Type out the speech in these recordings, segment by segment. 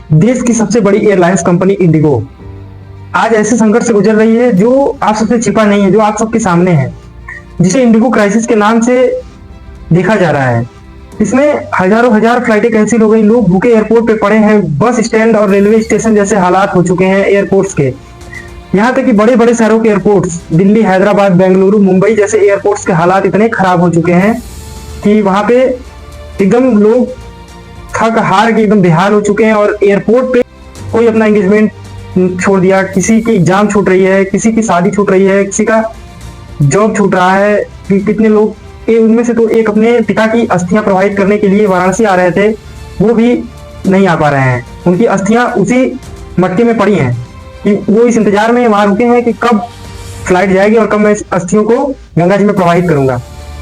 देश की सबसे बड़ी एयरलाइंस कंपनी इंडिगो आज ऐसे संकट से गुजर रही है जो आप सबसे छिपा नहीं है, जो आप सबके सामने है, जिसे इंडिगो क्राइसिस के नाम से देखा जा रहा है। इसमें हजारों हजार फ्लाइटें कैंसिल हो गई, लोग भूखे एयरपोर्ट पे पड़े हैं, बस स्टैंड और रेलवे स्टेशन जैसे हालात हो चुके हैं एयरपोर्ट्स के। यहाँ तक कि बड़े बड़े शहरों के एयरपोर्ट्स, दिल्ली, हैदराबाद, बेंगलुरु, मुंबई जैसे एयरपोर्ट्स के हालात इतने खराब हो चुके हैं कि वहां पे एकदम लोग थक हार के एकदम बेहाल हो चुके हैं। और एयरपोर्ट पे कोई अपना एंगेजमेंट छोड़ दिया, किसी की एग्जाम छूट रही है, किसी की शादी छूट रही है, किसी का जॉब छूट रहा है। कि कितने लोग, उनमें से तो एक अपने पिता की अस्थियां प्रवाहित करने के लिए वाराणसी आ रहे थे, वो भी नहीं आ पा रहे हैं। उनकी अस्थियां उसी मटके में पड़ी हैं कि वो इस इंतजार में वहां रुके हैं कि कब फ्लाइट जाएगी और कब मैं इस अस्थियों को गंगा जी में प्रवाहित करूंगा।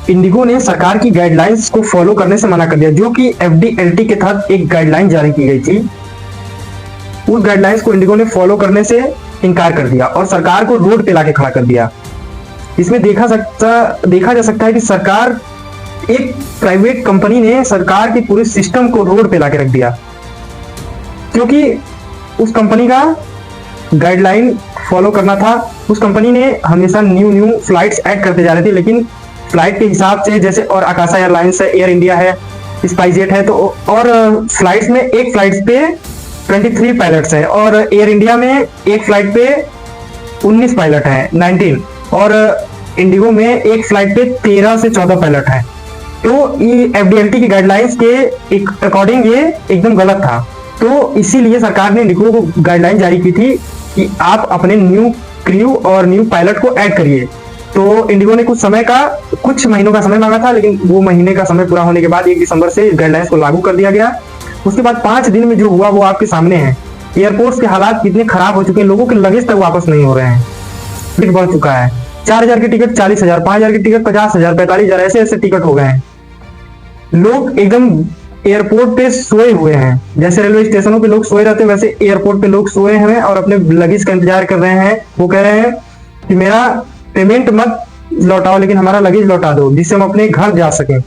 इंडिगो ने सरकार की गाइडलाइंस को फॉलो करने से मना कर दिया, जो कि एफडीएलटी के तहत एक गाइडलाइन जारी की गई थी। उस गाइडलाइंस को इंडिगो ने फॉलो करने से इनकार कर दिया और सरकार को रोड पे लाके खड़ा कर दिया। इसमें देखा जा सकता है कि सरकार, एक प्राइवेट कंपनी ने सरकार के पूरे सिस्टम को रोड पे लाके रख दिया, क्योंकि उस कंपनी का गाइडलाइन फॉलो करना था। उस कंपनी ने हमेशा न्यू फ्लाइट्स ऐड करते जा रहे थे, लेकिन फ्लाइट के हिसाब से, जैसे और आकाशा एयरलाइंस है, एयर इंडिया है, स्पाइसजेट है, तो और फ्लाइट्स में एक फ्लाइट पे 23 पायलट्स हैं और एयर इंडिया में एक फ्लाइट पे 19 पायलट हैं, 19, और इंडिगो में एक फ्लाइट पे 13 से 14 पायलट हैं। तो ये एफडीएलटी की गाइडलाइंस के अकॉर्डिंग ये एकदम गलत था। तो इसीलिए सरकार ने इंडिगो को गाइडलाइन जारी की थी कि आप अपने न्यू क्रू और न्यू पायलट को ऐड करिए। तो इंडिगो ने कुछ महीनों का समय मांगा था, लेकिन वो महीने का समय पूरा होने के बाद 1 दिसंबर से इस गाइडलाइंस को लागू कर दिया गया। उसके बाद 5 दिन में जो हुआ वो आपके सामने है। एयरपोर्ट्स के हालात कितने खराब हो चुके हैं, लोगों के लगेज तक वापस नहीं हो रहे हैं। टिकट बढ़ चुका है, 4000 की टिकट 40,000, 5000 की टिकट 50,000, 45,000, ऐसे टिकट हो गए हैं। लोग एकदम एयरपोर्ट पे सोए हुए हैं, जैसे रेलवे स्टेशनों पे लोग सोए रहते हैं, वैसे एयरपोर्ट पे लोग सोए हैं और अपने लगेज का इंतजार कर रहे हैं। वो कह रहे हैं कि मेरा पेमेंट मत लौटाओ, लेकिन हमारा लगेज लौटा दो, जिससे हम अपने घर जा सकें।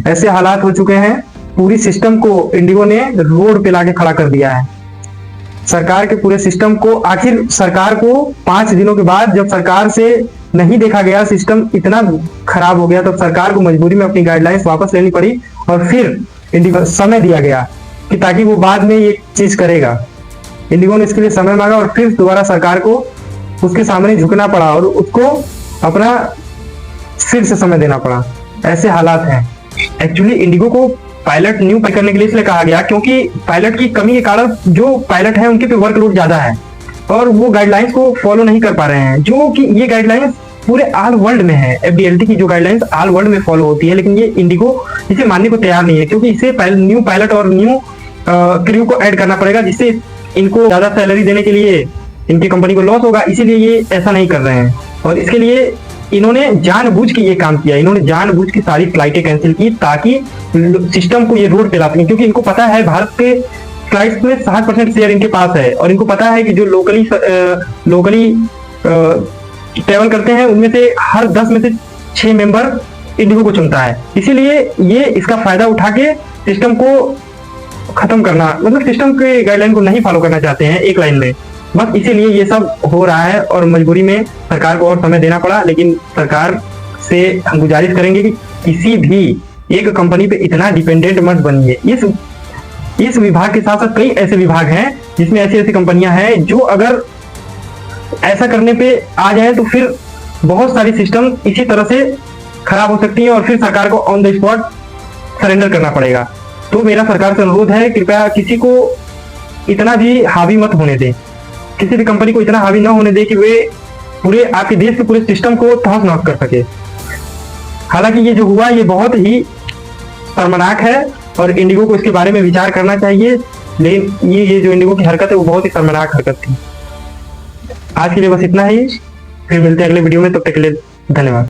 ऐसे हालात हो चुके हैं। पूरी सिस्टम को इंडिगो ने रोड पे लाके खड़ा कर दिया है। सरकार के पूरे सिस्टम को, आखिर सरकार को 5 दिनों के बाद जब सरकार से नहीं देखा गया, सिस्टम इतना खराब हो गया, तो सरकार को मजबूरी में अपनी गाइडलाइंस वापस लेनी पड़ी और फिर इंडिगो समय दिया गया कि ताकि वो बाद में ये चीज करेगा। इंडिगो ने इसके लिए समय मांगा और फिर दोबारा सरकार को उसके सामने झुकना पड़ा और उसको अपना फिर से समय देना पड़ा। ऐसे हालात हैं। एक्चुअली इंडिगो को पायलट न्यू पे करने के लिए इसलिए कहा गया क्योंकि पायलट की कमी के कारण जो पायलट है उनके पे वर्कलोड ज्यादा है और वो गाइडलाइंस को फॉलो नहीं कर पा रहे हैं, जो कि ये गाइडलाइंस पूरे ऑल वर्ल्ड में है। एफडीएलटी की जो गाइडलाइंस ऑल वर्ल्ड में फॉलो होती है, लेकिन ये इंडिगो इसे मानने को तैयार नहीं है, क्योंकि इसे न्यू पायलट और न्यू क्रू को ऐड करना पड़ेगा, जिससे इनको ज्यादा सैलरी देने के लिए इनकी कंपनी को लॉस होगा। इसीलिए ये ऐसा नहीं कर रहे हैं और इसके लिए इन्होंने जानबूझ के ये काम किया। इन्होंने जानबूझ के सारी फ्लाइटें कैंसिल की ताकि सिस्टम को ये रोड पे ला सकें, क्योंकि इनको पता है भारत के फ्लाइट्स में 60% शेयर इनके पास है और इनको पता है कि जो लोकली ट्रेवल करते हैं उनमें से हर 10 में से 6 मेंबर इंडिगो को चुनता है। इसीलिए ये इसका फायदा उठा के सिस्टम को खत्म करना, मतलब सिस्टम के गाइडलाइन को नहीं फॉलो करना चाहते हैं एक लाइन में, बस इसीलिए ये सब हो रहा है और मजबूरी में सरकार को और समय देना पड़ा। लेकिन सरकार से हम गुजारिश करेंगे कि किसी भी एक कंपनी पे इतना डिपेंडेंट मत बनिए। इस विभाग के साथ साथ कई ऐसे विभाग हैं जिसमें ऐसी कंपनियां हैं जो अगर ऐसा करने पे आ जाए तो फिर बहुत सारी सिस्टम इसी तरह से खराब हो सकती है और फिर सरकार को ऑन द स्पॉट सरेंडर करना पड़ेगा। तो मेरा सरकार से अनुरोध है, कृपया किसी को इतना भी हावी मत होने दे, किसी भी कंपनी को इतना हावी ना होने दे कि वे पूरे आपके देश के पूरे सिस्टम को तहस नहस कर सके। हालांकि ये जो हुआ ये बहुत ही शर्मनाक है और इंडिगो को इसके बारे में विचार करना चाहिए, लेकिन ये जो इंडिगो की हरकत है वो बहुत ही शर्मनाक हरकत थी। आज के लिए बस इतना ही, फिर मिलते हैं अगले वीडियो में, तब तक के लिए धन्यवाद।